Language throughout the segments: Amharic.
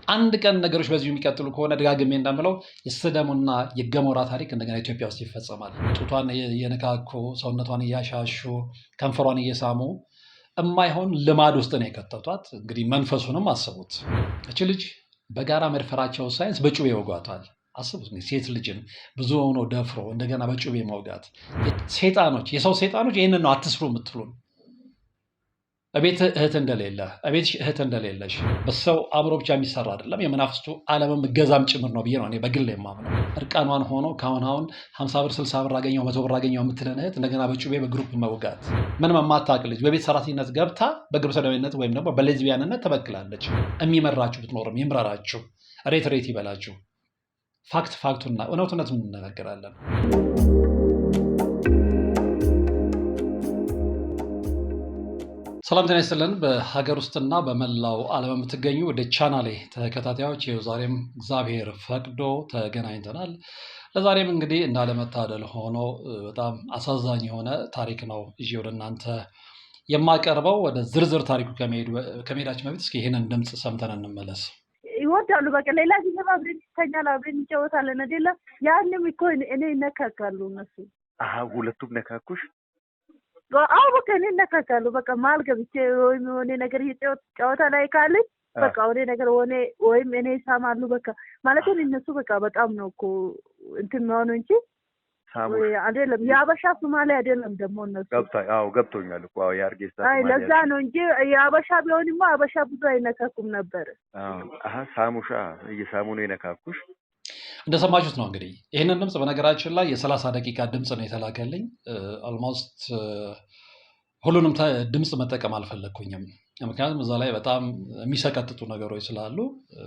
አንድ ቀን ነገሮች በዚሁ የሚቀጥሉ ከሆነ ደጋግሜ እንደምለው የሰዶምና የገሞራ ታሪክ እንደገና ኢትዮጵያ ውስጥ ይፈጸማል። ጡቷን የነካኩ ሰውነቷን እያሻሹ ከንፈሯን እየሳሙ የማይሆን ልማድ ውስጥ ነው የከተቷት። እንግዲህ መንፈሱንም አስቡት። እች ልጅ በጋራ መድፈራቸው ሳይንስ በጩቤ ይወጓታል። አስቡት ሴት ልጅን ብዙ ሆኖ ደፍሮ እንደገና በጩቤ መውጋት። ሴጣኖች፣ የሰው ሴጣኖች ይህንን ነው አትስሩ የምትሉን። እቤት እህት እንደሌለ እቤትሽ እህት እንደሌለሽ በሰው አእምሮ ብቻ የሚሰራ አይደለም፣ የመናፍስቱ ዓለምም ገዛም ጭምር ነው ብዬ ነው እኔ በግል የማምነው። እርቃኗን ሆኖ ካሁን 50 ብር 60 ብር አገኘው 100 ብር አገኘው የምትለን እህት እንደገና በጩቤ በግሩፕ መውጋት። ምንም የማታውቅ ልጅ በቤት ሰራተኝነት ገብታ በግብረ ሰዶማዊነት ወይም ደግሞ በሌዝቢያንነት ተበክላለች። የሚመራችሁ ብትኖርም ይምረራችሁ፣ ሬት ይበላችሁ። ፋክቱና እውነቱነት እንነጋገራለን። ሰላም ጤና ይስጥልን። በሀገር ውስጥና በመላው ዓለም የምትገኙ ወደ ቻናሌ ተከታታዮች ይኸው ዛሬም እግዚአብሔር ፈቅዶ ተገናኝተናል። ለዛሬም እንግዲህ እንዳለመታደል ሆኖ በጣም አሳዛኝ የሆነ ታሪክ ነው ይዤ ወደ እናንተ የማቀርበው። ወደ ዝርዝር ታሪኩ ከመሄዳችን በፊት እስኪ ይህንን ድምፅ ሰምተን እንመለስ። ይወዳሉ በቃ ሌላ ጊዜ አብረን ይተኛል፣ አብረን እንጫወታለን አይደለ? ያንም እኮ እኔ ይነካካሉ እነሱ። ሁለቱም ነካኩሽ? አዎ በቃ እኔ እነካካሉ። በቃ መሀል ገብቼ ወይም የሆነ ነገር ጨዋታ ላይ ካለኝ በቃ ወደ ነገር ወይም እኔ ይሳማሉ። በቃ ማለት እነሱ በቃ በጣም ነው እኮ እንትን የሚሆነው እንጂ አይደለም የአበሻ ሶማሌ አይደለም ደግሞ እነሱ። ገብቶኛል እኮ የአርጌሳ ሶማሌ። ለዛ ነው እንጂ የአበሻ ቢሆንማ አበሻ ብዙ አይነካኩም ነበር። ሳሙሻ እየሳሙ ነው የነካኩሽ። እንደሰማችሁት ነው እንግዲህ ይህንን ድምፅ በነገራችን ላይ የ30 ደቂቃ ድምፅ ነው የተላከልኝ። ኦልሞስት ሁሉንም ድምፅ መጠቀም አልፈለግኩኝም፣ ምክንያቱም እዛ ላይ በጣም የሚሰቀጥጡ ነገሮች ስላሉ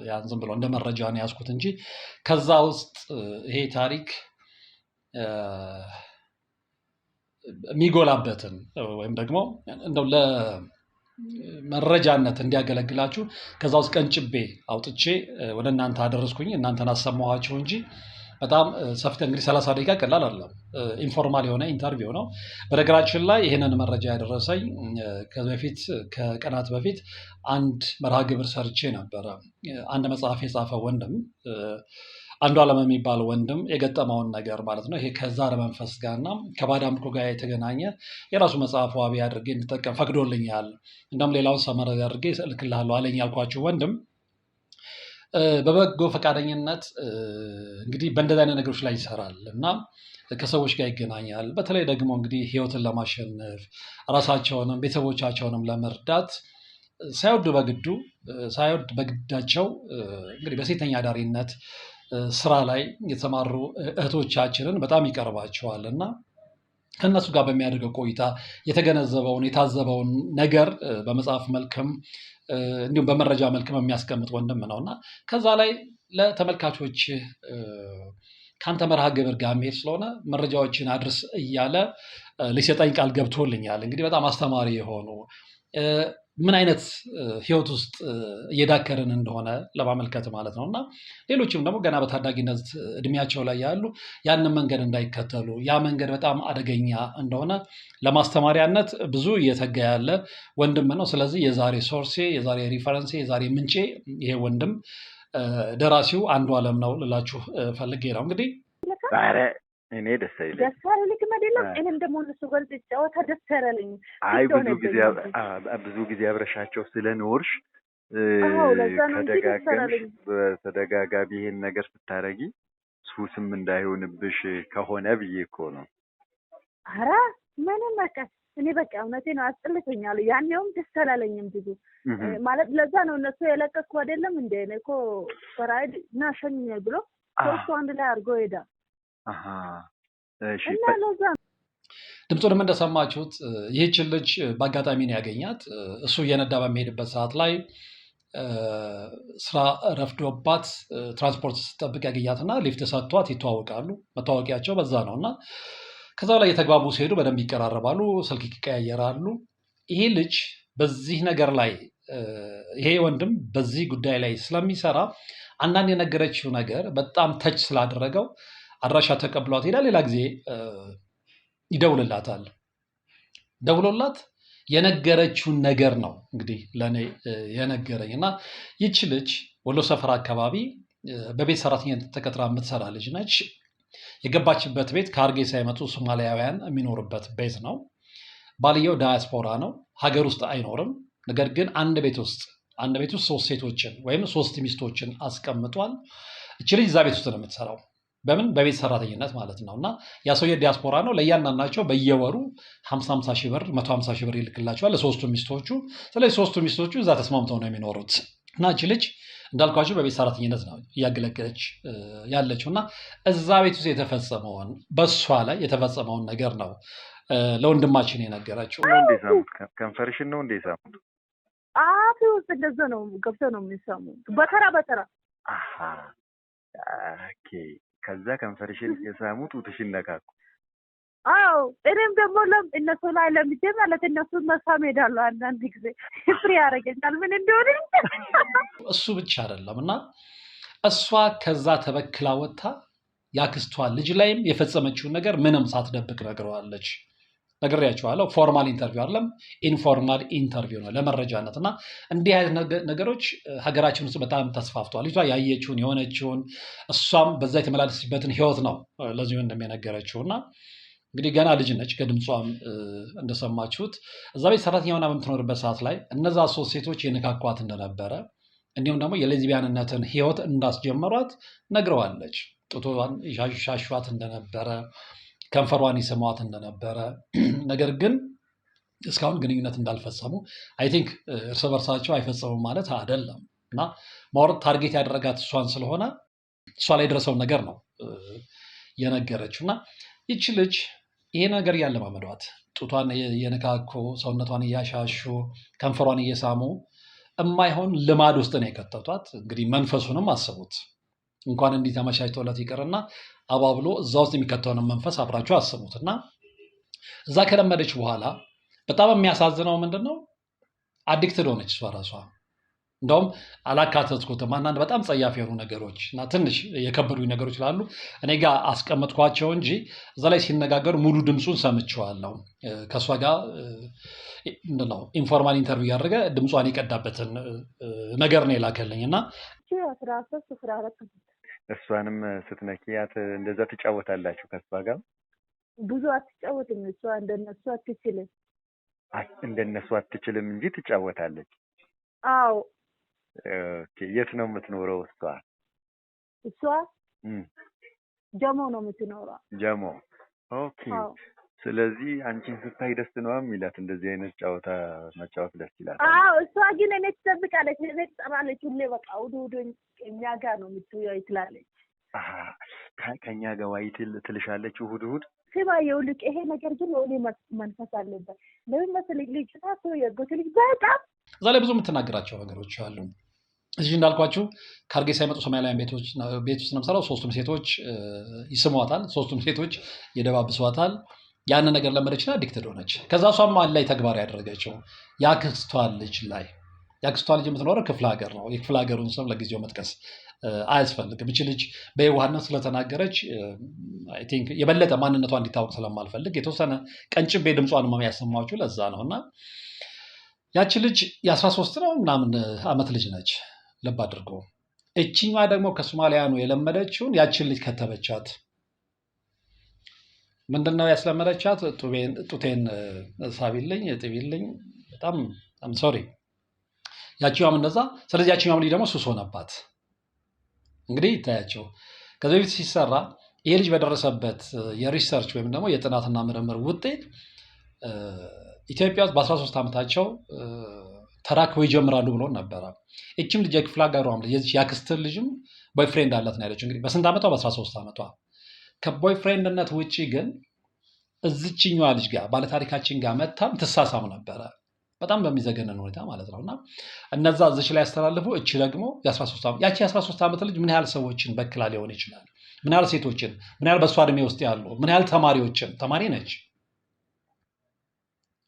ያን ዝም ብሎ እንደ መረጃ ነው ያዝኩት እንጂ ከዛ ውስጥ ይሄ ታሪክ የሚጎላበትን ወይም ደግሞ እንደው ለመረጃነት እንዲያገለግላችሁ ከዛ ውስጥ ቀንጭቤ አውጥቼ ወደ እናንተ አደረስኩኝ። እናንተን አሰማኋችሁ እንጂ በጣም ሰፊ እንግዲህ 30 ደቂቃ ቀላል አይደለም። ኢንፎርማል የሆነ ኢንተርቪው ነው። በነገራችን ላይ ይህንን መረጃ ያደረሰኝ ከቀናት በፊት አንድ መርሃ ግብር ሰርቼ ነበረ። አንድ መጽሐፍ የጻፈ ወንድም አንዱዓለም የሚባል ወንድም የገጠመውን ነገር ማለት ነው። ይሄ ከዛር መንፈስ ጋርና ከባዕድ አምልኮ ጋር የተገናኘ የራሱ መጽሐፍ ዋቢ አድርጌ እንድጠቀም ፈቅዶልኛል። እንደውም ሌላውን ሰመረ አድርጌ እልክልሃለሁ አለኝ ያልኳችሁ ወንድም በበጎ ፈቃደኝነት እንግዲህ በእንደዚህ አይነት ነገሮች ላይ ይሰራል እና ከሰዎች ጋር ይገናኛል። በተለይ ደግሞ እንግዲህ ህይወትን ለማሸነፍ ራሳቸውንም ቤተሰቦቻቸውንም ለመርዳት ሳይወድ በግዳቸው እንግዲህ በሴተኛ አዳሪነት ስራ ላይ የተሰማሩ እህቶቻችንን በጣም ይቀርባቸዋል እና ከእነሱ ጋር በሚያደርገው ቆይታ የተገነዘበውን የታዘበውን ነገር በመጽሐፍ መልክም እንዲሁም በመረጃ መልክም የሚያስቀምጥ ወንድም ነው እና ከዛ ላይ ለተመልካቾች ከአንተ መርሃ ግብር ጋር መሄድ ስለሆነ መረጃዎችን አድርስ እያለ ሊሰጠኝ ቃል ገብቶልኛል። እንግዲህ በጣም አስተማሪ የሆኑ ምን አይነት ህይወት ውስጥ እየዳከርን እንደሆነ ለማመልከት ማለት ነው እና ሌሎችም ደግሞ ገና በታዳጊነት እድሜያቸው ላይ ያሉ ያንን መንገድ እንዳይከተሉ ያ መንገድ በጣም አደገኛ እንደሆነ ለማስተማሪያነት ብዙ እየተጋ ያለ ወንድም ነው። ስለዚህ የዛሬ ሶርሴ፣ የዛሬ ሪፈረንሴ፣ የዛሬ ምንጬ ይሄ ወንድም ደራሲው አንዱዓለም ነው ልላችሁ ፈልጌ ነው። እንግዲህ እኔ ደስ አይለኝ አይደለም። እኔም ደግሞ እነሱ ጋር ጨዋታ ደስ ያለኝ ብዙ ጊዜ አብረሻቸው ስለኖርሽ በተደጋጋሚ ይሄን ነገር ስታረጊ ሱስም እንዳይሆንብሽ ከሆነ ብዬ እኮ ነው። ኧረ ምንም በቃ እኔ በቃ እውነቴ ነው አስጥልቶኛል። ያኔውም ደስ አላለኝም ብዙ ማለት ለዛ ነው እነሱ የለቀኩ አይደለም እንደ እኔ እኮ ፈራይድ እና ሸኝኛል ብሎ ሶስቱ አንድ ላይ አድርጎ ሄዳ ድምፁንም እንደሰማችሁት ይህችን ልጅ በአጋጣሚ ነው ያገኛት። እሱ እየነዳ በሚሄድበት ሰዓት ላይ ስራ ረፍዶባት ትራንስፖርት ስትጠብቅ ያገኛትና ሊፍት ሰጥቷት ይተዋወቃሉ። መታወቂያቸው በዛ ነው እና ከዛ ላይ የተግባቡ ሲሄዱ በደንብ ይቀራረባሉ፣ ስልክ ይቀያየራሉ። ይሄ ልጅ በዚህ ነገር ላይ ይሄ ወንድም በዚህ ጉዳይ ላይ ስለሚሰራ አንዳንድ የነገረችው ነገር በጣም ተች ስላደረገው አድራሻ ተቀብሏት ሄዳ ሌላ ጊዜ ይደውልላታል። ደውሎላት የነገረችውን ነገር ነው እንግዲህ ለእኔ የነገረኝ እና ይቺ ልጅ ወሎ ሰፈር አካባቢ በቤት ሰራተኛ ተቀጥራ የምትሰራ ልጅ ነች። የገባችበት ቤት ከሀርጌሳ የመጡ ሶማሊያውያን የሚኖርበት ቤት ነው። ባልየው ዳያስፖራ ነው፣ ሀገር ውስጥ አይኖርም። ነገር ግን አንድ ቤት ውስጥ 3 ሴቶችን ወይም 3 ሚስቶችን አስቀምጧል። እቺ ልጅ እዛ ቤት ውስጥ ነው የምትሰራው። በምን በቤት ሰራተኝነት ማለት ነው። እና ያ ሰውዬ ዲያስፖራ ነው። ለእያንዳንዳቸው በየወሩ 50 ሺህ ብር 150 ሺህ ብር ይልክላቸዋል ለሶስቱ ሚስቶቹ። ስለዚህ 3ቱ ሚስቶቹ እዛ ተስማምተው ነው የሚኖሩት። እና እቺ ልጅ እንዳልኳቸው በቤት ሰራተኝነት ነው እያገለገለች ያለችው። እና እዛ ቤት ውስጥ የተፈጸመውን በእሷ ላይ የተፈጸመውን ነገር ነው ለወንድማችን የነገረችው። ከንፈርሽን ነው እንዴ ሳሙት? አፍ ውስጥ እንደዛ ነው ገብተው ነው የሚሰሙ በተራ በተራ። ኦኬ። ከዛ ከንፈርሽን የሳሙት ጡትሽን ነካኩ። አዎ እኔም ደግሞ እነሱ ላይ ለምጄ ማለት እነሱን መሳም ሄዳለሁ። አንዳንድ ጊዜ ፍሪ ያደርገኛል ምን እንደሆነ። እሱ ብቻ አይደለም እና እሷ ከዛ ተበክላ ወጥታ ያክስቷ ልጅ ላይም የፈጸመችውን ነገር ምንም ሳትደብቅ ነግረዋለች። ነግሬያቸዋለሁ። ፎርማል ኢንተርቪው አይደለም ኢንፎርማል ኢንተርቪው ነው ለመረጃነት። እና እንዲህ አይነት ነገሮች ሀገራችን ውስጥ በጣም ተስፋፍተዋል። ልጅቷ ያየችውን የሆነችውን እሷም በዛ የተመላለሰችበትን ህይወት ነው ለዚሁ እንደሚነገረችው። እና እንግዲህ ገና ልጅ ነች። ከድምጿም እንደሰማችሁት እዛ ቤት ሰራተኛ ሆና በምትኖርበት ሰዓት ላይ እነዛ 3 ሴቶች የነካኳት እንደነበረ እንዲሁም ደግሞ የሌዝቢያንነትን ህይወት እንዳስጀመሯት ነግረዋለች። ጡቷን ይሻሿት እንደነበረ፣ ከንፈሯን ይስሟት እንደነበረ፣ ነገር ግን እስካሁን ግንኙነት እንዳልፈጸሙ አይ ቲንክ እርስ በርሳቸው አይፈጸሙም ማለት አይደለም። እና ማውራት ታርጌት ያደረጋት እሷን ስለሆነ እሷ ላይ የደረሰውን ነገር ነው የነገረችው። እና ይቺ ልጅ ይሄ ነገር እያለማመዷት ጡቷን የነካኩ ሰውነቷን እያሻሹ ከንፈሯን እየሳሙ የማይሆን ልማድ ውስጥ ነው የከተቷት። እንግዲህ መንፈሱንም አስቡት። እንኳን እንዲህ ተመቻችቶለት ይቅርና አባብሎ እዛ ውስጥ የሚከተውን መንፈስ አብራችሁ አስቡት። እና እዛ ከለመደች በኋላ በጣም የሚያሳዝነው ምንድን ነው አዲክትድ ሆነች እሷ ራሷ። እንደውም አላካተትኩትም አንዳንድ በጣም ጸያፍ የሆኑ ነገሮች እና ትንሽ የከበዱ ነገሮች ላሉ እኔ ጋር አስቀመጥኳቸው እንጂ እዛ ላይ ሲነጋገሩ ሙሉ ድምፁን ሰምቼዋለሁ። ከእሷ ጋር ኢንፎርማል ኢንተርቪው ያደረገ ድምጿን የቀዳበትን ነገር ነው የላከልኝ። እና እሷንም ስትነኪያት እንደዛ ትጫወታላችሁ ከእሷ ጋር? ብዙ አትጫወትም እሷ እንደነሱ አትችልም። እንደነሱ አትችልም እንጂ ትጫወታለች። አዎ። የት ነው የምትኖረው እሷ? እሷ ጀሞ ነው የምትኖረው። ጀሞ። ኦኬ። ስለዚህ አንቺን ስታይ ደስ ነው የሚላት እንደዚህ አይነት ጨዋታ መጫወት ደስ ይላል። አዎ። እሷ ግን እኔ ትጠብቃለች፣ እኔ ትጠራለች ሁሌ በቃ ውዱ እኛ ጋር ነው የምትውያው ትላለች። ከኛ ጋር ዋይ ትልሻለች እሑድ ስማ ይኸውልህ ይሄ ነገር ግን የሆነ መንፈስ አለበት። ለምን መሰለኝ ልጅ ታቶ የጎት ልጅ በጣም እዛ ላይ ብዙ የምትናገራቸው ነገሮች አሉ። እዚህ እንዳልኳችሁ ከሀርጌሳ የመጡ ሶማሊያውያን ቤት ውስጥ ነው የምሰራው። 3ቱም ሴቶች ይስሟታል፣ 3ቱም ሴቶች ይደባብሷታል። ያንን ነገር ለመደችና ዲክትድ ሆነች። ከዛ እሷም ላይ ተግባር ያደረገችው ያክስቷ ልጅ የምትኖረው ክፍለ ሀገር ነው። የክፍለ ሀገሩን ስም ለጊዜው መጥቀስ አያስፈልግም። እቺ ልጅ በየዋህነት ስለተናገረች አይ ቲንክ የበለጠ ማንነቷ እንዲታወቅ ስለማልፈልግ የተወሰነ ቀንጭቤ ድምጿን የሚያሰማችሁ ለዛ ነው። እና ያቺ ልጅ የ13 ነው ምናምን ዓመት ልጅ ነች። ልብ አድርጎ እቺኛዋ ደግሞ ከሶማሊያኑ የለመደችውን ያቺን ልጅ ከተበቻት። ምንድነው ያስለመደቻት? ጡቴን ሳቢልኝ ጥቢልኝ። በጣም ሶሪ ያቺዋም እንደዛ። ስለዚህ ያቺኛውም ልጅ ደግሞ ሱስ ሆነባት። እንግዲህ ይታያቸው ከዚህ በፊት ሲሰራ ይሄ ልጅ በደረሰበት የሪሰርች ወይም ደግሞ የጥናትና ምርምር ውጤት ኢትዮጵያ ውስጥ በ13 ዓመታቸው ተራክበው ይጀምራሉ ብሎ ነበረ። እቺም ልጅ የክፍለ ሀገሯም ልጅ ያክስትር ልጅም ቦይፍሬንድ አላት ነው ያለችው። እንግዲህ በስንት ዓመቷ? በ13 ዓመቷ። ከቦይፍሬንድነት ውጪ ግን እዚችኛዋ ልጅ ጋር ባለታሪካችን ጋር መታም ትሳሳም ነበረ፣ በጣም በሚዘገነን ሁኔታ ማለት ነው። እና እነዛ እዚች ላይ ያስተላልፉ። እቺ ደግሞ የ13 ዓመት ያቺ የ13 ዓመት ልጅ ምን ያህል ሰዎችን በክላ ሊሆን ይችላል? ምን ያህል ሴቶችን፣ ምን ያህል በእሷ እድሜ ውስጥ ያሉ፣ ምን ያህል ተማሪዎችን፣ ተማሪ ነች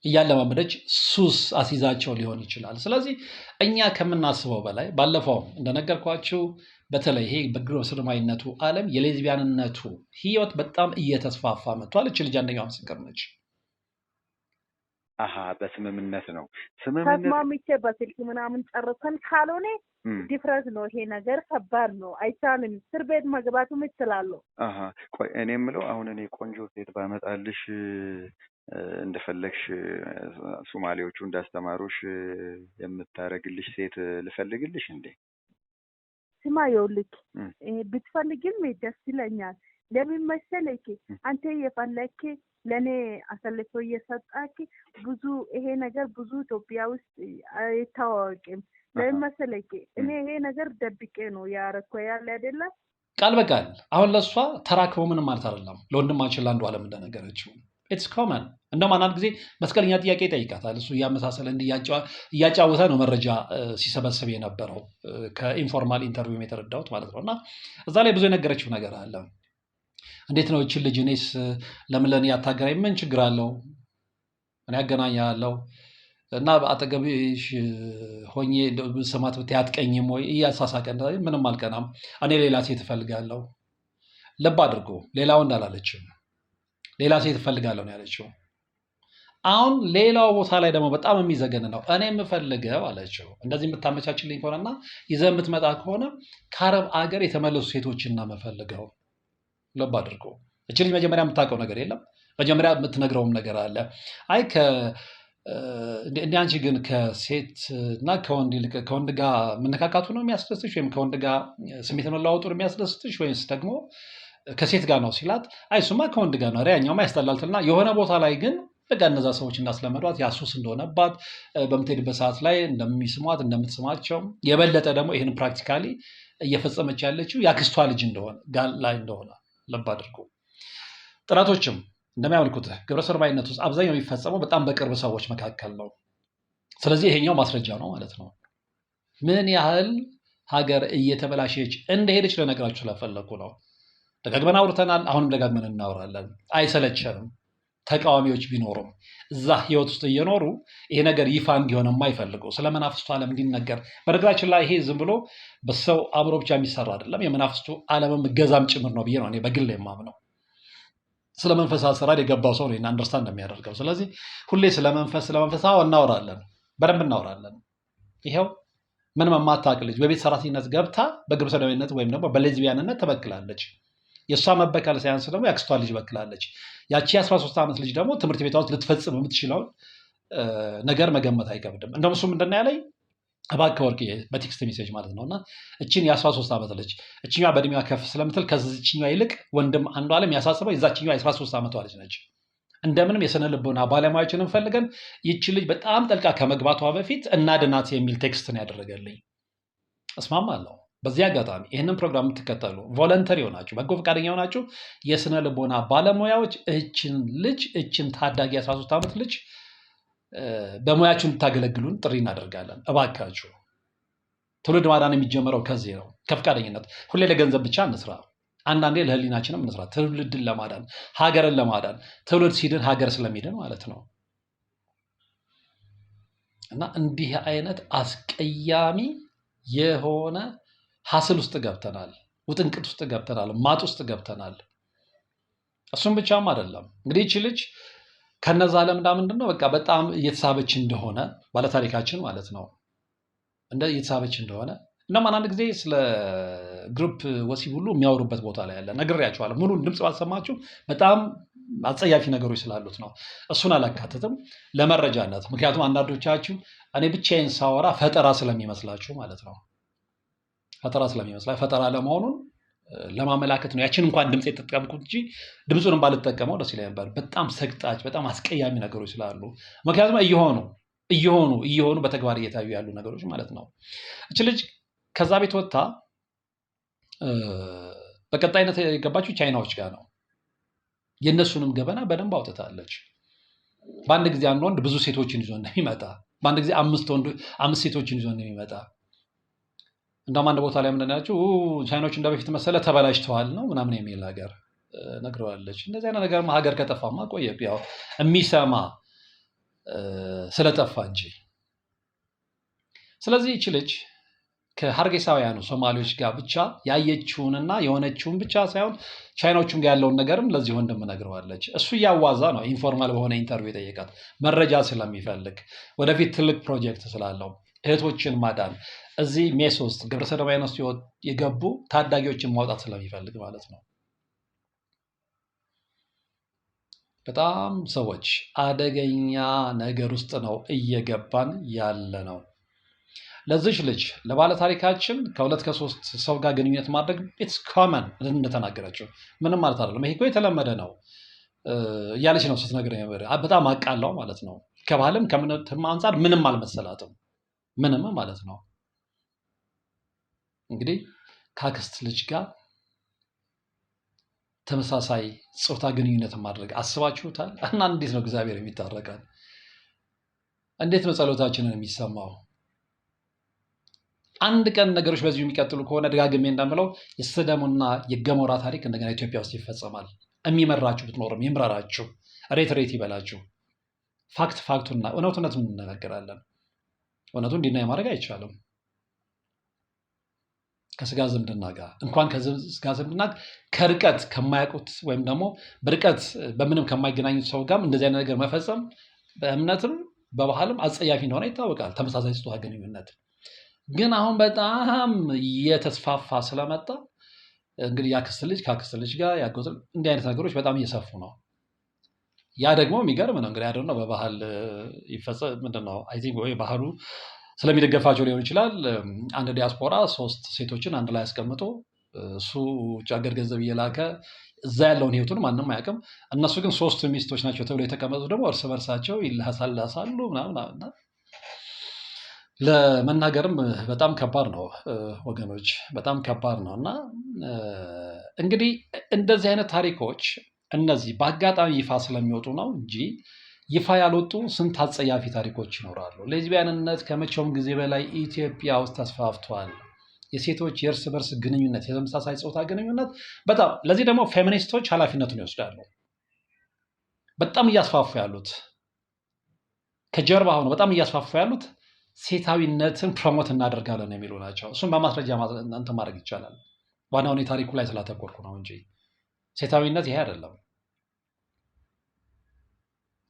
እያለማመደች ሱስ አስይዛቸው ሊሆን ይችላል። ስለዚህ እኛ ከምናስበው በላይ ባለፈው እንደነገርኳችሁ በተለይ ይሄ በግብረሰዶማዊነቱ ዓለም የሌዝቢያንነቱ ህይወት በጣም እየተስፋፋ መጥቷል። እቺ ልጅ አንደኛው ምስክር ነች። አሃ በስምምነት ነው ስምምነት ተስማምቼ በስልክ ምናምን ጨርሰን ካልሆነ ዲፍረንስ ነው ይሄ ነገር ከባድ ነው አይቻልም እስር ቤት መግባቱም እችላለሁ አሃ ቆይ እኔ የምለው አሁን እኔ ቆንጆ ሴት ባመጣልሽ እንደፈለግሽ ሶማሌዎቹ እንዳስተማሩሽ የምታረግልሽ ሴት ልፈልግልሽ እንዴ ስማ ይኸውልህ ብትፈልግም ደስ ይለኛል ለምን መሰለህ አንተ የፈለክ ለኔ አሰልፎ እየሰጣክ ብዙ ይሄ ነገር ብዙ ኢትዮጵያ ውስጥ አይታወቅም ለምን መሰለህ እኔ ይሄ ነገር ደብቄ ነው ያረኩ ያለ አይደለ ቃል በቃል አሁን ለሷ ተራክቦ ምንም ማለት አይደለም ለወንድማችን ላንዱ ዓለም እንደነገረችው ኢትስ ኮመን እንደውም አንድ ጊዜ መስቀለኛ ጥያቄ ይጠይቃታል እሱ እያመሳሰለ እያጫወተ ነው መረጃ ሲሰበስብ የነበረው ከኢንፎርማል ኢንተርቪው የተረዳሁት ማለት ነው እና እዛ ላይ ብዙ የነገረችው ነገር አለ እንዴት ነው እቺ ልጅ እኔስ ለምን ለኔ ያታገራኝ ምን ችግር አለው እኔ ያገናኛለሁ እና አጠገብሽ ሆኜ ስማት ብትያጥቀኝም ወይ እያሳሳቀ ምንም አልቀናም እኔ ሌላ ሴት እፈልጋለሁ ልብ አድርጎ ሌላው እንዳላለችም ሌላ ሴት እፈልጋለሁ ነው ያለችው አሁን ሌላው ቦታ ላይ ደግሞ በጣም የሚዘገን ነው እኔ የምፈልገው አለችው እንደዚህ የምታመቻችልኝ ከሆነና ይዘህ የምትመጣ ከሆነ ከአረብ አገር የተመለሱ ሴቶችን ነው የምፈልገው ልብ አድርጎ እቺ ልጅ መጀመሪያ የምታውቀው ነገር የለም መጀመሪያ የምትነግረውም ነገር አለ አይ እንደ አንቺ ግን ከሴት እና ከወንድ ጋር መነካካቱ ነው የሚያስደስትሽ ወይም ከወንድ ጋር ስሜት መለዋወጡ ነው የሚያስደስትሽ ወይስ ደግሞ ከሴት ጋር ነው ሲላት አይ እሱማ ከወንድ ጋር ነው ያኛውማ ያስጠላልና የሆነ ቦታ ላይ ግን በቃ እነዛ ሰዎች እንዳስለመዷት ያሱስ እንደሆነባት በምትሄድበት ሰዓት ላይ እንደሚስሟት እንደምትስማቸው የበለጠ ደግሞ ይህን ፕራክቲካሊ እየፈጸመች ያለችው ያክስቷ ልጅ እንደሆነ ጋር ላይ እንደሆነ ልብ አድርጎ ጥናቶችም እንደሚያመልኩት ግብረ ሰዶማዊነት ውስጥ አብዛኛው የሚፈጸመው በጣም በቅርብ ሰዎች መካከል ነው ስለዚህ ይሄኛው ማስረጃ ነው ማለት ነው ምን ያህል ሀገር እየተበላሸች እንደሄደች ለነገራችሁ ስለፈለኩ ነው ደጋግመን አውርተናል አሁንም ደጋግመን እናወራለን አይሰለቸንም ተቃዋሚዎች ቢኖሩም እዛ ህይወት ውስጥ እየኖሩ ይሄ ነገር ይፋ እንዲሆን የማይፈልጉ ስለመናፍስቱ ዓለም እንዲነገር በነገራችን ላይ ይሄ ዝም ብሎ በሰው አእምሮ ብቻ የሚሰራ አይደለም የመናፍስቱ ዓለምም ገዛም ጭምር ነው ብዬ ነው እኔ በግል የማምነው ስለመንፈስ አሰራር የገባው ሰው ነው አንደርስታንድ እንደሚያደርገው ስለዚህ ሁሌ ስለመንፈስ እናወራለን በደንብ እናወራለን ይሄው ምንም የማታውቅ ልጅ በቤት ሰራተኝነት ገብታ በግብረ ሰዶማዊነት ወይም ደግሞ በሌዝቢያንነት ተበክላለች የሷ መበከል ሳያንስ ደግሞ ያክስቷ ልጅ በክላለች ያቺ 13 ዓመት ልጅ ደግሞ ትምህርት ቤቷ ውስጥ ልትፈጽም የምትችለው ነገር መገመት አይከብድም እንደውም እሱ ምንድነው ያለኝ እባክህ ወርቅዬ በቴክስት ሜሴጅ ማለት ነውና እቺን የ13 ዓመት ልጅ እቺኛ በእድሜዋ ከፍ ስለምትል ከዚህኛዋ ይልቅ ወንድም አንዱ ዓለም ያሳስበው የዛችኛዋ የ13 ዓመቷ ልጅ ነች እንደምንም የስነ ልቦና ባለሙያዎችን እንፈልገን ይቺ ልጅ በጣም ጠልቃ ከመግባቷ በፊት እናድናት የሚል ቴክስት ነው ያደረገልኝ እስማማለሁ በዚህ አጋጣሚ ይህንን ፕሮግራም የምትከተሉ ቮለንተሪ ሆናችሁ በጎ ፈቃደኛ ሆናችሁ የስነ ልቦና ባለሙያዎች እችን ታዳጊ 13 ዓመት ልጅ በሙያችሁ እንድታገለግሉን ጥሪ እናደርጋለን እባካችሁ ትውልድ ማዳን የሚጀምረው ከዚህ ነው ከፈቃደኝነት ሁሌ ለገንዘብ ብቻ እንስራ አንዳንዴ ለህሊናችንም እንስራ ትውልድን ለማዳን ሀገርን ለማዳን ትውልድ ሲድን ሀገር ስለሚድን ማለት ነው እና እንዲህ አይነት አስቀያሚ የሆነ ሐስል ውስጥ ገብተናል ውጥንቅጥ ውስጥ ገብተናል ማጥ ውስጥ ገብተናል እሱም ብቻም አይደለም እንግዲህ እቺ ልጅ ከነዛ ለምዳ ምንድነው በቃ በጣም እየተሳበች እንደሆነ ባለታሪካችን ማለት ነው እየተሳበች እንደሆነ እና አንድ ጊዜ ስለ ግሩፕ ወሲብ ሁሉ የሚያወሩበት ቦታ ላይ ያለ ነግሬያችኋለሁ ሙሉን ድምጽ ባልሰማችሁ በጣም አጸያፊ ነገሮች ስላሉት ነው እሱን አላካተትም ለመረጃነት ምክንያቱም አንዳንዶቻችሁ እኔ ብቻዬን ሳወራ ፈጠራ ስለሚመስላችሁ ማለት ነው ፈጠራ ለመሆኑን ለማመላከት ነው ያችን እንኳን ድምጽ የተጠቀምኩት እንጂ ድምጹንም ባልተጠቀመው ደስ ይላል ነበር በጣም ሰቅጣጭ በጣም አስቀያሚ ነገሮች ስላሉ ምክንያቱም እየሆኑ በተግባር እየታዩ ያሉ ነገሮች ማለት ነው እቺ ልጅ ከዛ ቤት ወጣ በቀጣይነት የገባችው ቻይናዎች ጋር ነው የነሱንም ገበና በደንብ አውጥታለች በአንድ ጊዜ አንድ ወንድ ብዙ ሴቶችን ይዞ እንደሚመጣ በአንድ ጊዜ አምስት ሴቶችን ይዞ እንደሚመጣ እንደውም አንድ ቦታ ላይ ምንድናቸው ቻይናዎች እንደበፊት መሰለ ተበላሽተዋል ነው ምናምን የሚል ነገር ነግረዋለች እንደዚህ አይነት ነገር ሀገር ከጠፋማ ቆየ ያው የሚሰማ ስለጠፋ እንጂ ስለዚህ እቺ ልጅ ከሀርጌሳውያኑ ሶማሌዎች ጋር ብቻ ያየችውንና የሆነችውን ብቻ ሳይሆን ቻይናዎቹም ጋር ያለውን ነገርም ለዚህ ወንድም ነግረዋለች። እሱ እያዋዛ ነው ኢንፎርማል በሆነ ኢንተርቪው የጠየቃት መረጃ ስለሚፈልግ ወደፊት ትልቅ ፕሮጀክት ስላለው እህቶችን ማዳን እዚህ ሜስ ውስጥ ግብረ ሰዶማዊነት ውስጥ የገቡ ታዳጊዎችን ማውጣት ስለሚፈልግ ማለት ነው። በጣም ሰዎች አደገኛ ነገር ውስጥ ነው እየገባን ያለ ነው። ለዚች ልጅ ለባለ ታሪካችን ከሁለት ከሶስት ሰው ጋር ግንኙነት ማድረግ ኢትስ ኮመን እንደተናገረችው ምንም ማለት አይደለም። ይሄ እኮ የተለመደ ነው እያለች ነው ስትነግረኝ ነበር። በጣም አቃላው ማለት ነው። ከባህልም ከምንም አንጻር ምንም አልመሰላትም። ምንም ማለት ነው። እንግዲህ ከአክስት ልጅ ጋር ተመሳሳይ ጾታ ግንኙነት ማድረግ አስባችሁታል? እና እንዴት ነው እግዚአብሔር የሚታረቀን? እንዴት ነው ጸሎታችንን የሚሰማው? አንድ ቀን ነገሮች በዚሁ የሚቀጥሉ ከሆነ ደጋግሜ እንደምለው የሰዶምና የገሞራ ታሪክ እንደገና ኢትዮጵያ ውስጥ ይፈጸማል። የሚመራችሁ ብትኖርም ይምራራችሁ፣ ሬት ይበላችሁ። ፋክቱና እውነቱን እንነጋገራለን። እውነቱ እንዲናይ ማድረግ አይቻልም። ከስጋ ዝምድና ጋር እንኳን ከስጋ ዝምድና ከርቀት ከማያውቁት ወይም ደግሞ በርቀት በምንም ከማይገናኙት ሰው ጋር እንደዚህ አይነት ነገር መፈጸም በእምነትም በባህልም አጸያፊ እንደሆነ ይታወቃል። ተመሳሳይ ጾታ ግንኙነት ግን አሁን በጣም እየተስፋፋ ስለመጣ እንግዲህ ያክስት ልጅ ከአክስት ልጅ ጋር ያጎት እንዲህ አይነት ነገሮች በጣም እየሰፉ ነው። ያ ደግሞ የሚገርም ነው። እንግዲህ አይደል ነው በባህል ይፈጸም ምንድነው አይ ቲንክ ወይ ባህሉ ስለሚደገፋቸው ሊሆን ይችላል። አንድ ዲያስፖራ 3 ሴቶችን አንድ ላይ አስቀምጦ እሱ ውጭ ሀገር ገንዘብ እየላከ እዛ ያለውን ህይወቱን ማንም አያውቅም። እነሱ ግን 3 ሚስቶች ናቸው ተብሎ የተቀመጡት ደግሞ እርስ በርሳቸው ይላሳሉ ምናምን። ለመናገርም በጣም ከባድ ነው ወገኖች፣ በጣም ከባድ ነው። እና እንግዲህ እንደዚህ አይነት ታሪኮች እነዚህ በአጋጣሚ ይፋ ስለሚወጡ ነው እንጂ ይፋ ያልወጡ ስንት አጸያፊ ታሪኮች ይኖራሉ። ሌዝቢያንነት ከመቼውም ጊዜ በላይ ኢትዮጵያ ውስጥ ተስፋፍቷል። የሴቶች የእርስ በርስ ግንኙነት፣ የተመሳሳይ ጾታ ግንኙነት በጣም ለዚህ ደግሞ ፌሚኒስቶች ኃላፊነቱን ይወስዳሉ። በጣም እያስፋፉ ያሉት ከጀርባ ሆነው በጣም እያስፋፉ ያሉት ሴታዊነትን ፕሮሞት እናደርጋለን የሚሉ ናቸው። እሱም በማስረጃ እንትን ማድረግ ይቻላል። ዋናውን የታሪኩ ላይ ስላተኮርኩ ነው እንጂ ሴታዊነት ይሄ አይደለም።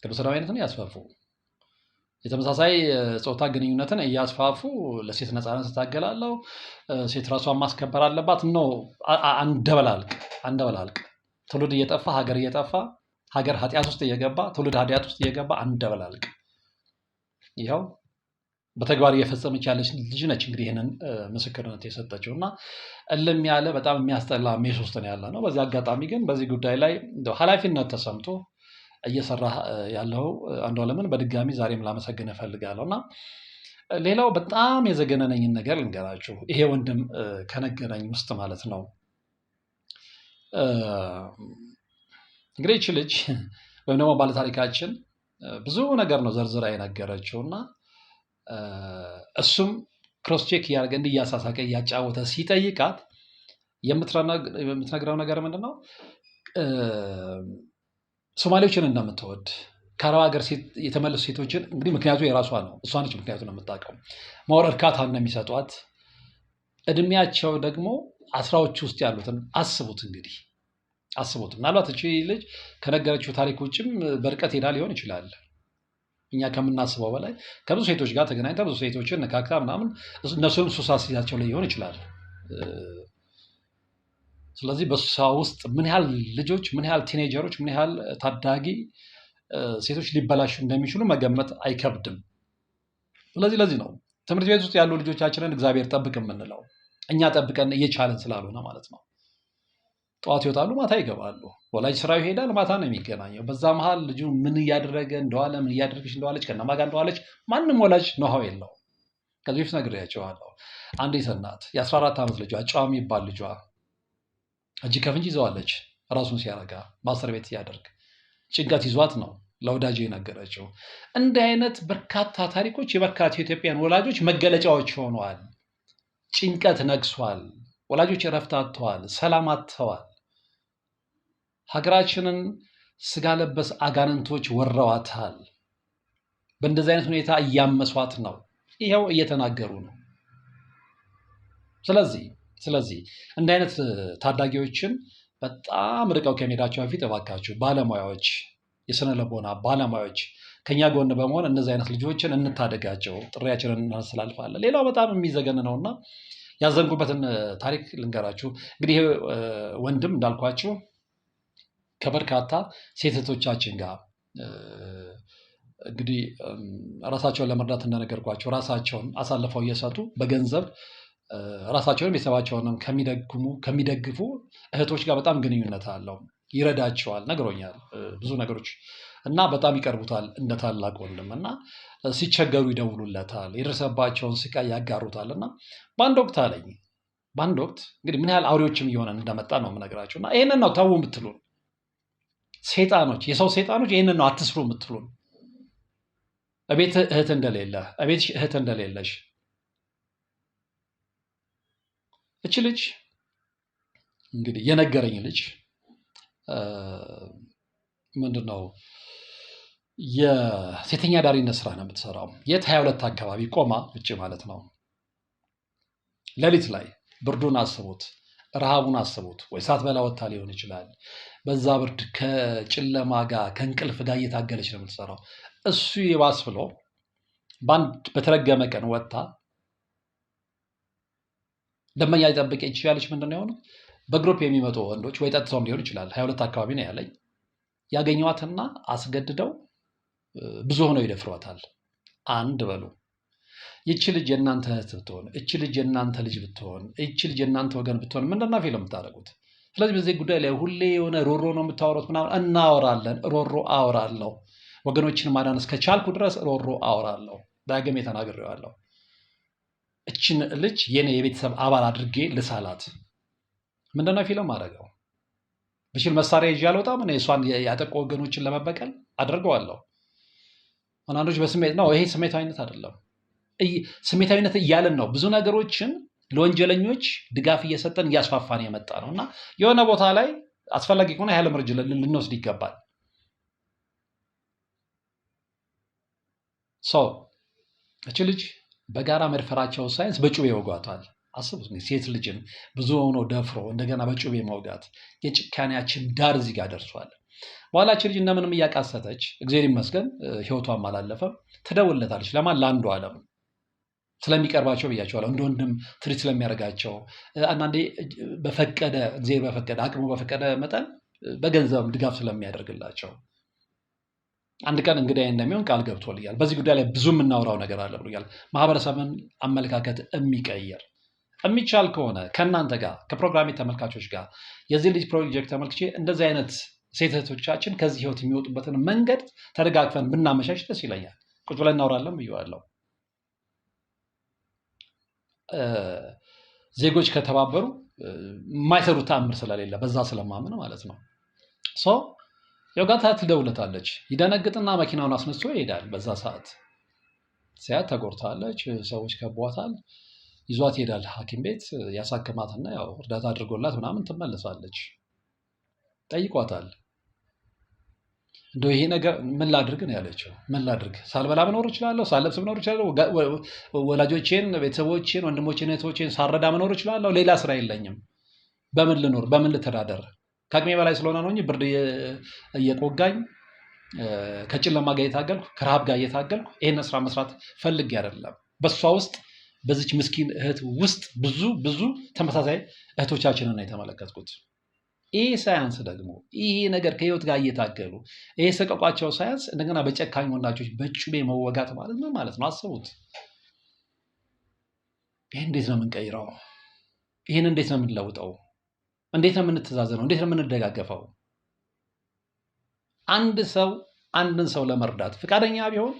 ግብረ ሰዶማዊነትን እያስፋፉ የተመሳሳይ ጾታ ግንኙነትን እያስፋፉ ለሴት ነፃነት ታገላለሁ፣ ሴት ራሷን ማስከበር አለባት ነው። አንደበላልቅ ትውልድ እየጠፋ ሀገር እየጠፋ ሀገር ኃጢአት ውስጥ እየገባ ትውልድ ኃጢአት ውስጥ እየገባ አንደበላልቅ። ይኸው በተግባር እየፈጸመች ያለች ልጅ ነች እንግዲህ ይህንን ምስክርነት የሰጠችው እና እልም ያለ በጣም የሚያስጠላ ሜስ ውስጥ ነው ያለ ነው። በዚህ አጋጣሚ ግን በዚህ ጉዳይ ላይ ኃላፊነት ተሰምቶ እየሰራ ያለው አንዱዓለምን በድጋሚ ዛሬም ላመሰግን እፈልጋለሁ። እና ሌላው በጣም የዘገነነኝን ነገር ልንገራችሁ። ይሄ ወንድም ከነገረኝ ውስጥ ማለት ነው እንግዲህ ይህች ልጅ ወይም ደግሞ ባለታሪካችን ብዙ ነገር ነው ዘርዝራ የነገረችው እና እሱም ክሮስቼክ እያደረገ እንዲያሳሳቀ እያጫወተ ሲጠይቃት የምትነግረው ነገር ምንድን ነው? ሶማሌዎችን እንደምትወድ ከአረብ ሀገር የተመለሱ ሴቶችን እንግዲህ ምክንያቱ የራሷ ነው፣ እሷ ነች ምክንያቱን የምታውቀው። ማወር እርካታ እንደሚሰጧት እድሜያቸው ደግሞ 10ዎቹ ውስጥ ያሉትን አስቡት እንግዲህ አስቡት። ምናልባት እቺ ልጅ ከነገረችው ታሪክ ውጭም በርቀት ሄዳ ሊሆን ይችላል። እኛ ከምናስበው በላይ ከብዙ ሴቶች ጋር ተገናኝታ ብዙ ሴቶችን ነካክታ ምናምን እነሱም ሱስ አስይዛቸው ላይ ሊሆን ይችላል። ስለዚህ በሷ ውስጥ ምን ያህል ልጆች፣ ምን ያህል ቲኔጀሮች፣ ምን ያህል ታዳጊ ሴቶች ሊበላሹ እንደሚችሉ መገመት አይከብድም። ስለዚህ ለዚህ ነው ትምህርት ቤት ውስጥ ያሉ ልጆቻችንን እግዚአብሔር ጠብቅ የምንለው፣ እኛ ጠብቀን እየቻለን ስላልሆነ ማለት ነው። ጠዋት ይወጣሉ፣ ማታ ይገባሉ። ወላጅ ስራው ይሄዳል፣ ማታ ነው የሚገናኘው። በዛ መሀል ልጁ ምን እያደረገ እንደዋለ፣ ምን እያደረገች እንደዋለች፣ ከነማ ጋር እንደዋለች ማንም ወላጅ ነውሃው የለው። ከዚህ በፊት ነግሬያቸዋለሁ። አንዲት እናት የ14 ዓመት ልጇ ጨዋ የሚባል ልጇ እጅ ከፍንጅ ይዘዋለች። ራሱን ሲያረጋ ማስተር ቤት ሲያደርግ ጭንቀት ይዟት ነው ለወዳጅ የነገረችው። እንዲህ አይነት በርካታ ታሪኮች የበርካታ ኢትዮጵያን ወላጆች መገለጫዎች ሆነዋል። ጭንቀት ነግሷል። ወላጆች እረፍት አጥተዋል፣ ሰላም አጥተዋል። ሀገራችንን ስጋ ለበስ አጋንንቶች ወረዋታል። በእንደዚህ አይነት ሁኔታ እያመሷት ነው። ይኸው እየተናገሩ ነው። ስለዚህ እንዲህ አይነት ታዳጊዎችን በጣም ርቀው ከመሄዳቸው በፊት እባካችሁ ባለሙያዎች፣ የስነ ልቦና ባለሙያዎች ከኛ ጎን በመሆን እነዚህ አይነት ልጆችን እንታደጋቸው፣ ጥሪያችንን እናስተላልፋለን። ሌላው በጣም የሚዘገን ነውና ያዘንጉበትን ታሪክ ልንገራችሁ። እንግዲህ ወንድም እንዳልኳችሁ ከበርካታ ሴቶቻችን ጋር እንግዲህ ራሳቸውን ለመርዳት እንደነገርኳቸው ራሳቸውን አሳልፈው እየሰጡ በገንዘብ ራሳቸውንም ቤተሰባቸውንም ከሚደግፉ እህቶች ጋር በጣም ግንኙነት አለው። ይረዳቸዋል፣ ነግሮኛል ብዙ ነገሮች እና በጣም ይቀርቡታል እንደ ታላቅ ወንድም እና ሲቸገሩ ይደውሉለታል፣ የደረሰባቸውን ስቃይ ያጋሩታል። እና በአንድ ወቅት እንግዲህ ምን ያህል አውሬዎችም እየሆነን እንደመጣ ነው የምነግራቸው። እና ይህንን ነው ተው የምትሉን ሴጣኖች፣ የሰው ሴጣኖች ይህንን ነው አትስሩ የምትሉን። እቤት እህት እንደሌለ፣ እቤት እህት እንደሌለሽ። እች ልጅ እንግዲህ የነገረኝ ልጅ ምንድን ነው የሴተኛ ዳሪነት ስራ ነው የምትሰራው። የት 22 አካባቢ ቆማ ውጭ ማለት ነው። ሌሊት ላይ ብርዱን አስቡት፣ ረሃቡን አስቡት። ወይ ሳትበላ ወጥታ ሊሆን ይችላል። በዛ ብርድ ከጨለማ ጋር ከእንቅልፍ ጋር እየታገለች ነው የምትሰራው። እሱ ይባስ ብሎ በተረገመ ቀን ወጥታ ደንበኛ ሊጠብቅ ይችላለች። ምንድን ነው የሆነው? በግሩፕ የሚመጡ ወንዶች ወይ ጠጥተውም ሊሆን ይችላል። 22 አካባቢ ነው ያለኝ። ያገኘዋትና አስገድደው ብዙ ሆነው ይደፍሯታል። አንድ በሉ። ይቺ ልጅ የእናንተ እህት ብትሆን፣ እቺ ልጅ የእናንተ ልጅ ብትሆን፣ እቺ ልጅ የእናንተ ወገን ብትሆን ምንድነው ፊልም የምታደርጉት? ስለዚህ በዚህ ጉዳይ ላይ ሁሌ የሆነ ሮሮ ነው የምታወሩት ምናምን። እናወራለን፣ ሮሮ አወራለሁ። ወገኖችን ማዳን እስከቻልኩ ድረስ ሮሮ አወራለሁ። ዳግሜ ተናግሬዋለሁ። እችን ልጅ የኔ የቤተሰብ አባል አድርጌ ልሳላት። ምንድነው ፊልም አደረገው? ብችል መሳሪያ ይዤ አልወጣም። እሷን ያጠቁ ወገኖችን ለመበቀል አድርገዋለሁ። አንዳንዶች በስሜት ነው። ይሄ ስሜታዊነት አይደለም። ስሜታዊነት እያለን ነው ብዙ ነገሮችን ለወንጀለኞች ድጋፍ እየሰጠን እያስፋፋን የመጣ ነው እና የሆነ ቦታ ላይ አስፈላጊ ከሆነ ያህል እርምጃ ልንወስድ ይገባል። እች ልጅ በጋራ መድፈራቸው ሳይንስ በጩቤ ይወጓታል። አስቡት፣ ሴት ልጅን ብዙ ሆኖ ደፍሮ እንደገና በጩቤ መውጋት የጭካኔያችን ዳር እዚህ ጋር ደርሷል። በኋላችን ልጅ እንደምንም እያቃሰተች እግዚአብሔር ይመስገን ህይወቷም አላለፈም። ትደውልለታለች። ለማን? ለአንዱ ዓለም ስለሚቀርባቸው ብያቸዋለሁ። እንደ ወንድም ትሪት ስለሚያደርጋቸው አንዳንዴ በፈቀደ እግዚአብሔር በፈቀደ አቅሙ በፈቀደ መጠን በገንዘብ ድጋፍ ስለሚያደርግላቸው አንድ ቀን እንግዲህ እንደሚሆን ቃል ገብቶልኛል። በዚህ ጉዳይ ላይ ብዙ የምናወራው ነገር አለ ብሎኛል። ማህበረሰብን አመለካከት የሚቀይር የሚቻል ከሆነ ከእናንተ ጋር ከፕሮግራሜ ተመልካቾች ጋር የዚህ ልጅ ፕሮጀክት ተመልክቼ እንደዚህ አይነት ሴት እህቶቻችን ከዚህ ህይወት የሚወጡበትን መንገድ ተደጋግፈን ብናመቻች ደስ ይለኛል። ቁጭ ብለን እናወራለን ብዬዋለሁ። ዜጎች ከተባበሩ የማይሰሩት ተአምር ስለሌለ በዛ ስለማምን ማለት ነው። የውጋታ ትደውለታለች። ይደነግጥና መኪናውን አስነስቶ ይሄዳል። በዛ ሰዓት ሲያት ተጎድታለች፣ ሰዎች ከቧታል። ይዟት ይሄዳል ሐኪም ቤት ያሳክማትና ያው እርዳታ አድርጎላት ምናምን ትመለሳለች። ጠይቋታል። እንደው ይሄ ነገር ምን ላድርግ ነው ያለችው። ምን ላድርግ? ሳልበላ መኖር እችላለሁ፣ ሳልለብስ መኖር እችላለሁ፣ ወላጆቼን፣ ቤተሰቦቼን፣ ወንድሞቼን፣ እህቶቼን ሳረዳ መኖር እችላለሁ። ሌላ ስራ የለኝም። በምን ልኖር? በምን ልተዳደር? ከአቅሜ በላይ ስለሆነ ነው እንጂ ብርድ እየቆጋኝ ከጨለማ ጋር እየታገልኩ ከረሃብ ጋር እየታገልኩ ይሄን ስራ መስራት ፈልጌ አይደለም። በሷ ውስጥ በዚች ምስኪን እህት ውስጥ ብዙ ተመሳሳይ እህቶቻችንን ነው የተመለከትኩት። ይሄ ሳያንስ ደግሞ ይሄ ነገር ከህይወት ጋር እየታገሉ ይሄ ሰቀቋቸው ሳያንስ እንደገና በጨካኝ ወንዳቾች በጩቤ መወጋት ማለት ምን ማለት ነው? አስቡት። ይሄን እንዴት ነው የምንቀይረው? ይሄን እንዴት ነው የምንለውጠው? እንዴት ነው የምንተዛዘነው? እንዴት ነው የምንደጋገፈው? አንድ ሰው አንድን ሰው ለመርዳት ፈቃደኛ ቢሆን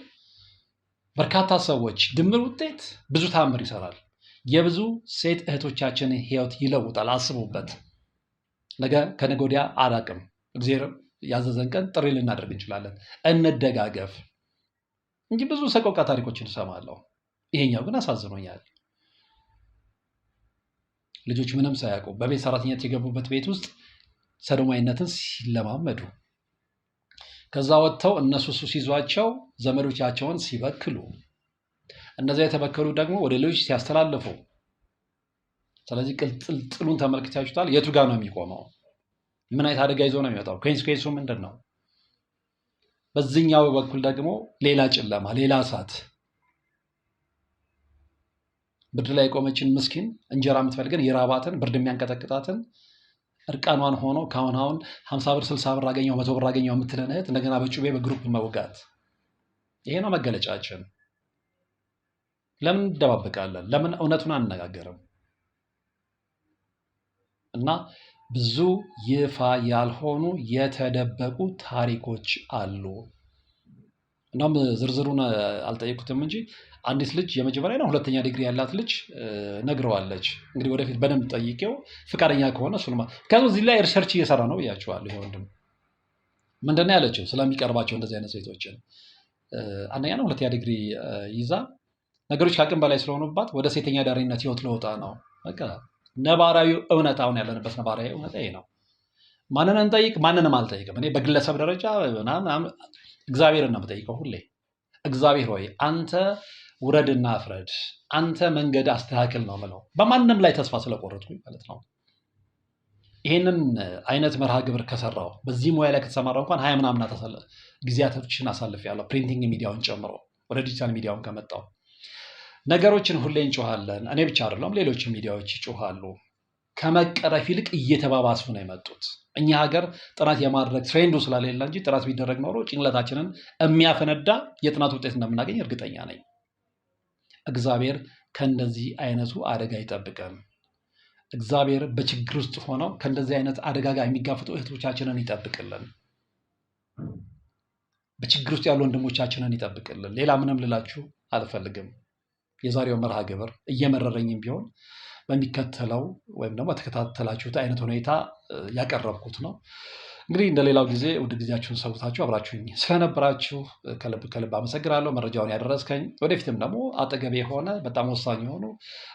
በርካታ ሰዎች ድምር ውጤት ብዙ ተአምር ይሰራል። የብዙ ሴት እህቶቻችንን ህይወት ይለውጣል። አስቡበት። ነገ ከነገ ወዲያ አላቅም፣ እግዚአብሔር ያዘዘን ቀን ጥሪ ልናደርግ እንችላለን። እንደጋገፍ እንጂ ብዙ ሰቆቃ ታሪኮችን እሰማለሁ። ይሄኛው ግን አሳዝኖኛል። ልጆች ምንም ሳያውቁ በቤት ሰራተኝነት የገቡበት ቤት ውስጥ ሰዶማዊነትን ሲለማመዱ ከዛ ወጥተው እነሱ ሲይዟቸው ዘመዶቻቸውን ሲበክሉ እነዚያ የተበከሉ ደግሞ ወደ ሌሎች ሲያስተላልፉ ስለዚህ ቅልጥልጥሉን ተመልክታችሁታል። የቱ ጋር ነው የሚቆመው? ምን አይነት አደጋ ይዞ ነው የሚወጣው? ኮንሲኩዌንሱ ምንድን ነው? በዚህኛው በኩል ደግሞ ሌላ ጨለማ፣ ሌላ እሳት። ብድር ላይ የቆመችን ምስኪን እንጀራ የምትፈልገን የራባትን ብርድ የሚያንቀጠቅጣትን እርቃኗን ሆኖ ካሁን 50 ብር 60 ብር አገኘው 100 ብር አገኘው የምትለን እህት እንደገና በጩቤ በግሩፕ መውጋት። ይሄ ነው መገለጫችን። ለምን እንደባበቃለን? ለምን እውነቱን አንነጋገርም? እና ብዙ ይፋ ያልሆኑ የተደበቁ ታሪኮች አሉ። እናም ዝርዝሩን አልጠየቁትም እንጂ አንዲት ልጅ የመጀመሪያ ነው 2ኛ ዲግሪ ያላት ልጅ ነግረዋለች። እንግዲህ ወደፊት በደንብ ጠይቄው ፍቃደኛ ከሆነ እሱን ከዚህ እዚህ ላይ ሪሰርች እየሰራ ነው ብያቸዋለሁ። ይሄ ወንድም ምንድን ነው ያለችው ስለሚቀርባቸው እንደዚህ አይነት ሴቶችን 1ኛ ነው 2ኛ ዲግሪ ይዛ ነገሮች ከአቅም በላይ ስለሆኑባት ወደ ሴተኛ ዳሪነት ህይወት ለወጣ ነው። በቃ ነባራዊ እውነት፣ አሁን ያለንበት ነባራዊ እውነት ይሄ ነው። ማንን እንጠይቅ? ማንንም አልጠይቅም። እኔ በግለሰብ ደረጃ እግዚአብሔርን ነው የምጠይቀው ሁሌ። እግዚአብሔር ሆይ አንተ ውረድና ፍረድ፣ አንተ መንገድ አስተካክል ነው የምለው። በማንም ላይ ተስፋ ስለቆረጥኩኝ ማለት ነው። ይህንን አይነት መርሃ ግብር ከሰራው በዚህ ሙያ ላይ ከተሰማራው እንኳን 20 ምናምን ጊዜያቶችን አሳልፌያለሁ፣ ፕሪንቲንግ ሚዲያውን ጨምሮ ወደ ዲጂታል ሚዲያውን ከመጣው ነገሮችን ሁሌ እንጮሃለን። እኔ ብቻ አይደለም፣ ሌሎች ሚዲያዎች ይጮሃሉ። ከመቀረፍ ይልቅ እየተባባሱ ነው የመጡት። እኛ ሀገር ጥናት የማድረግ ትሬንዱ ስለሌለ እንጂ ጥናት ቢደረግ ኖሮ ጭንቅላታችንን የሚያፈነዳ የጥናት ውጤት እንደምናገኝ እርግጠኛ ነኝ። እግዚአብሔር ከእንደዚህ አይነቱ አደጋ ይጠብቀን። እግዚአብሔር በችግር ውስጥ ሆነው ከእንደዚህ አይነት አደጋ ጋር የሚጋፈጡ እህቶቻችንን ይጠብቅልን። በችግር ውስጥ ያሉ ወንድሞቻችንን ይጠብቅልን። ሌላ ምንም ልላችሁ አልፈልግም። የዛሬው መርሃ ግብር እየመረረኝም ቢሆን በሚከተለው ወይም ደግሞ ተከታተላችሁት አይነት ሁኔታ ያቀረብኩት ነው። እንግዲህ እንደሌላው ጊዜ ውድ ጊዜያችሁን ሰውታችሁ አብራችሁኝ ስለነበራችሁ ከልብ ከልብ አመሰግናለሁ። መረጃውን ያደረስከኝ፣ ወደፊትም ደግሞ አጠገቤ የሆነ በጣም ወሳኝ የሆኑ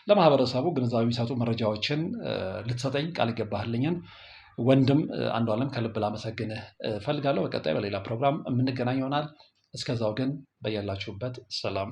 ለማህበረሰቡ ግንዛቤ የሚሰጡ መረጃዎችን ልትሰጠኝ ቃል ገባህልኝን ወንድም አንዱዓለም ከልብ ላመሰግንህ እፈልጋለሁ። በቀጣይ በሌላ ፕሮግራም የምንገናኝ ይሆናል። እስከዛው ግን በያላችሁበት ሰላም